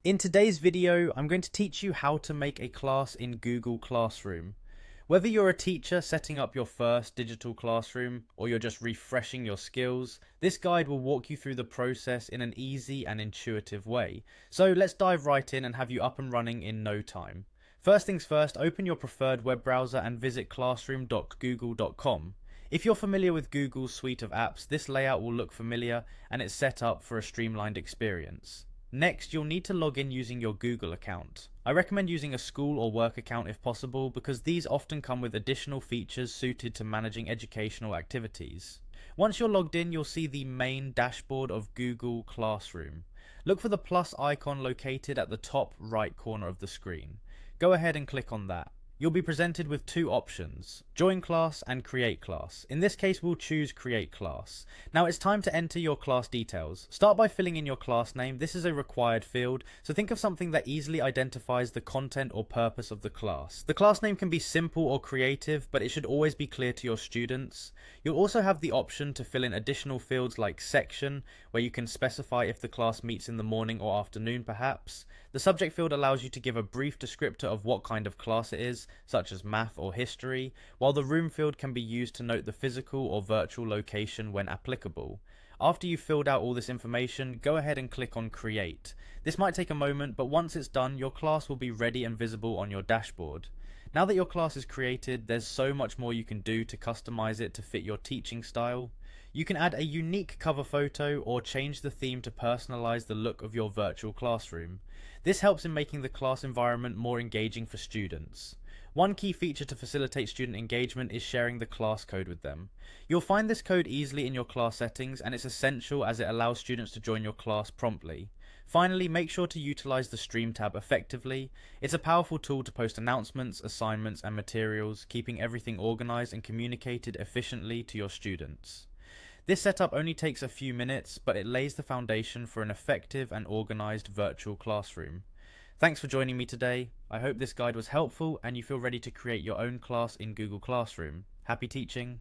In today's video, I'm going to teach you how to make a class in Google Classroom. Whether you're a teacher setting up your first digital classroom or you're just refreshing your skills, this guide will walk you through the process in an easy and intuitive way. So let's dive right in and have you up and running in no time. First things first, open your preferred web browser and visit classroom.google.com. If you're familiar with Google's suite of apps, this layout will look familiar and it's set up for a streamlined experience. Next, you'll need to log in using your Google account. I recommend using a school or work account if possible because these often come with additional features suited to managing educational activities. Once you're logged in, you'll see the main dashboard of Google Classroom. Look for the plus icon located at the top right corner of the screen. Go ahead and click on that. You'll be presented with two options, Join Class and Create Class. In this case, we'll choose Create Class. Now it's time to enter your class details. Start by filling in your class name. This is a required field, so think of something that easily identifies the content or purpose of the class. The class name can be simple or creative, but it should always be clear to your students. You'll also have the option to fill in additional fields like section, where you can specify if the class meets in the morning or afternoon perhaps. The subject field allows you to give a brief descriptor of what kind of class it is, such as math or history, while the room field can be used to note the physical or virtual location when applicable. After you've filled out all this information, go ahead and click on Create. This might take a moment, but once it's done, your class will be ready and visible on your dashboard. Now that your class is created, there's so much more you can do to customize it to fit your teaching style. You can add a unique cover photo or change the theme to personalize the look of your virtual classroom. This helps in making the class environment more engaging for students. One key feature to facilitate student engagement is sharing the class code with them. You'll find this code easily in your class settings, and it's essential as it allows students to join your class promptly. Finally, make sure to utilize the Stream tab effectively. It's a powerful tool to post announcements, assignments, and materials, keeping everything organized and communicated efficiently to your students. This setup only takes a few minutes, but it lays the foundation for an effective and organized virtual classroom. Thanks for joining me today. I hope this guide was helpful and you feel ready to create your own class in Google Classroom. Happy teaching!